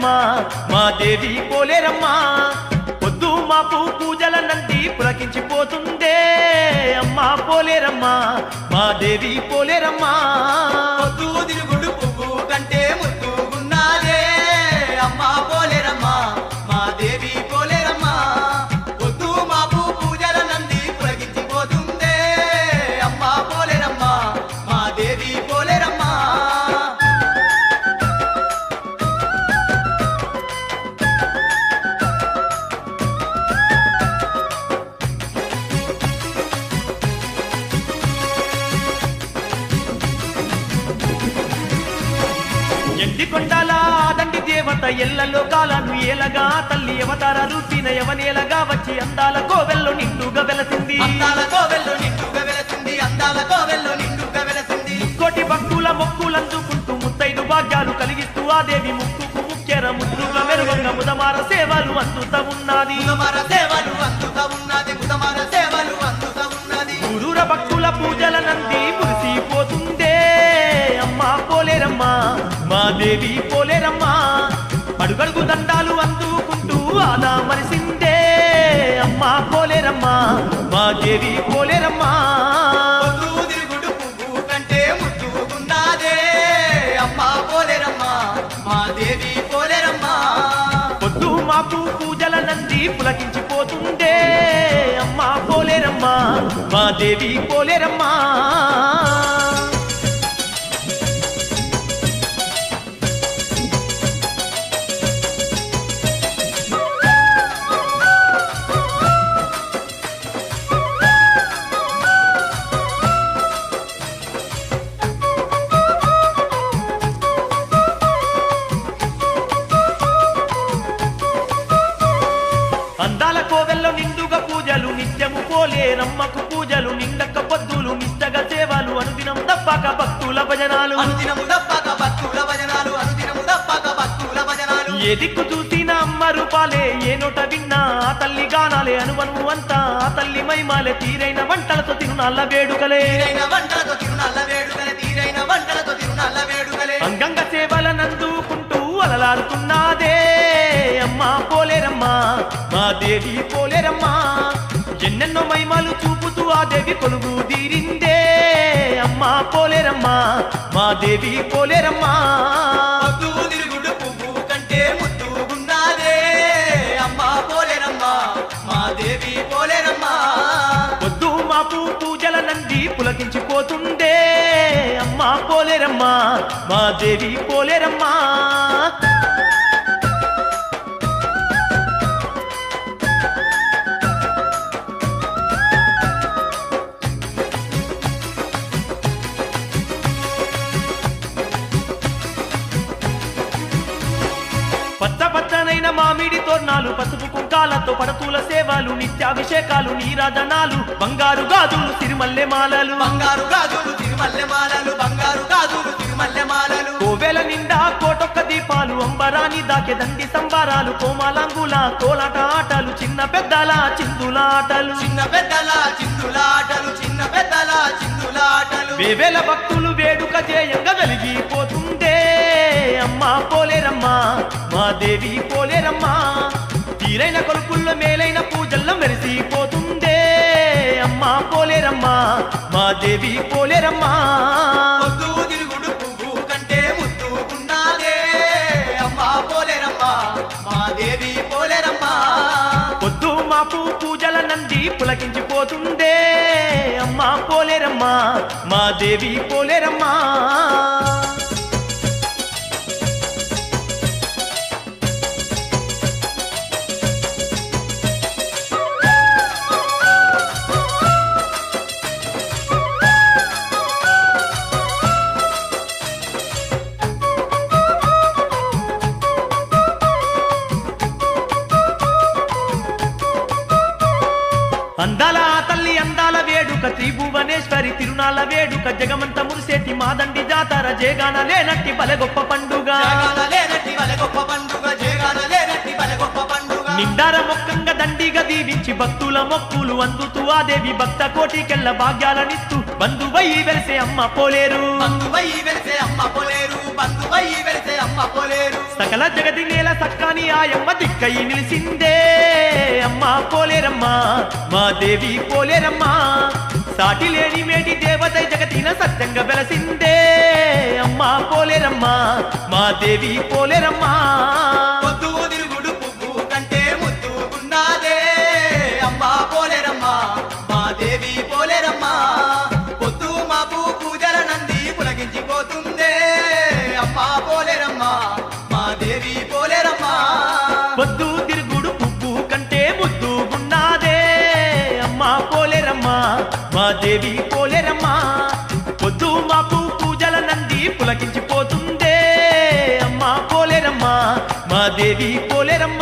పోలేరమ్మా మా దేవి పోలేరమ్మా పొద్దు మాపు పూజల నంది పులకించిపోతుందే అమ్మా పోలేరమ్మా మా దేవి పోలేరమ్మా పొద్దు తిరుగుడు పువ్వు కంటే ముద్దుగున్నాదే అమ్మా పోలేరమ్మా మా దేవి పోలేరమ్మా పొద్దు మాపు పూజల నంది పులకించిపోతుందే అమ్మా పోలేరమ్మా మా దేవి పోలేరమ్మా ఎండి కొండాల దండి దేవత ఎల్ల లోకాలను ఏలగా తల్లి అవతార రూపిన యవనేలగా వచ్చి అందాల కోవెల్లో నిండుగా వెలసింది అందాల కోవెల్లో నిండుగా వెలసింది అందాల కోవెల్లో నిండుగా వెలసింది కోటి భక్తుల మొక్కులందుకుంటూ ముత్తైదు భాగ్యాలు కలిగిస్తూ ఆ దేవి ముక్కుకు ముక్కెర ముద్దుగా మెరుగంగా ముదమార సేవలు అందుతా ఉన్నది ముదమార సేవలు అందుతా ఉన్నది ముదమార సేవలు అందుతా ఉన్నది ఊరూర భక్తుల పూజల నంది మురిసిపోతుందే అమ్మా పోలేరమ్మా మా దేవి పోలేరమ్మా అడుగడుగు దండాలు అందుకుంటూ ఆదా మరిసిందే అమ్మా పోలేరమ్మా మా దేవి పోలేరమ్మా పొద్దు తిరుగుడు పువ్వు కంటే ముద్దుగున్నాదే అమ్మా పోలేరమ్మా మా దేవి పోలేరమ్మా పొద్దు మాపు పూజల నంది పులకించిపోతుందే అమ్మా పోలేరమ్మా మా దేవి పోలేరమ్మా అందాల కోవెల్లో నిండుగా పూజలు నిత్యము పోలేరమ్మకు పూజలు నిండక్క పొద్దులు నిష్టగా సేవలు అనుదినం తప్పక భక్తుల భజనాలు అనుదినము తప్పక భక్తుల భజనాలు అనుదినము తప్పక భక్తుల భజనాలు ఏ దిక్కు చూసిన అమ్మ రూపాలే ఏ నోట విన్నా ఆ తల్లి గానాలే అనువను అంతా ఆ తల్లి మైమాలే తీరైన వంటలతో తిరునాళ్ళ వేడుకలే తీరైన వంటలతో తిరునాళ్ళ వేడుకలే తీరైన వంటలతో తిరునాళ్ళ వేడుకలే అంగంగ సేవలనందుకుంటూ అలలాడుతున్నదే అమ్మా పోలేరమ్మా మా దేవి పోలేరమ్మా ఎన్నెన్నో మహిమలు చూపుతూ ఆ దేవి కొలుగు తీరిందే అమ్మా పోలేరమ్మా మా దేవి పోలేరమ్మా పొద్దు తిరుగుడు పువ్వు కంటే ముద్దుగున్నాదే అమ్మా పోలేరమ్మా మా దేవి పోలేరమ్మా పొద్దు మాపు పూజల నంది పులకించిపోతుందే అమ్మా పోలేరమ్మా మా దేవి పోలేరమ్మా పచ్చ పచ్చనైన మామిడి తోర్నాలు పసుపు కుంకాలతో పడతూల సేవలు నిత్యాభిషేకాలు నీరాజనాలు బంగారు గాజులు సిరిమల్లె మాలలు బంగారు గాజులు తిరుమల్లె మాలలు బంగారు గాజులు తిరుమల్లె మాలలు కోవెల నిండా కోటొక్క దీపాలు అంబరాని దాకే దండి సంబారాలు కోమాలంగుల కోలాట ఆటలు చిన్న పెద్దల చిందుల ఆటలు చిన్న పెద్దల చిందులాటలు చిన్న పెద్దల చిందులాటలు వేవేల భక్తులు వేడుక జయంగా వెలిగిపోతుందే అమ్మా పోలేరమ్మా మా దేవి పోలేరమ్మా తీరైన కొలుపుల్లో మేలైన పూజల్లో మెరిసిపోతుందే అమ్మా పోలేరమ్మా మా దేవి పోలేరమ్మా పొద్దు తిరుగుడు పువ్వు కంటే ముద్దుగున్నాదే అమ్మా పోలేరమ్మా మా దేవి పోలేరమ్మా పొద్దు మాపు పూజల నంది పులకించిపోతుందే అమ్మా పోలేరమ్మా మా దేవి పోలేరమ్మా అందాల తల్లి అందాల వేడుక త్రిభువనేశ్వరి తిరునాళ్ళ వేడుక జగమంత మురిసేటి మాదండి జాతర జేగాన లేనట్టి బలె గొప్ప పండుగ జగాన లేనట్టి వలె గొప్ప పండుగ జగాన లేనట్టి వలె గొప్ప పండుగ నిండార మొక్కంగా దండిగా దీవించి భక్తుల మొక్కులు అందుతూ ఆ దేవి భక్త కోటికెళ్ళ భాగ్యాలనిస్తూ బంధువై వెలిసే అమ్మ పోలేరు బంధువై వెలిసే అమ్మ పోలేరు బంధువై వెలిసే అమ్మ అమ్మ పోలేరు సకల జగతి నేల సక్కాని ఆయమ్మ దిక్కై నిలిసిందే అమ్మ పోలేరమ్మ మా దేవి పోలేరమ్మ సాటి లేని మేటి దేవత జగతిన సత్యంగా వెలసిందే అమ్మ పోలేరమ్మ మా దేవి పోలేరమ్మ పొద్దు తిరుగుడు పువ్వు కంటే ముద్దుకున్నాదే అమ్మ పోలేరమ్మ మా దేవి పోలేరమ్మ పొద్దు మాపు పూజల నంది పులగించిపోతుందే అమ్మ పోలేరమ్మ మా దేవి పోలేరమ్మ పొద్దు తిరుగుడు పువ్వు కంటే ముద్దుగున్నాదే అమ్మ పోలేరమ్మ మా దేవి పోలేరమ్మ పొద్దు మాపు పూజల నంది పులకించిపోతుందే అమ్మ పోలేరమ్మ మా దేవి పోలేరమ్మ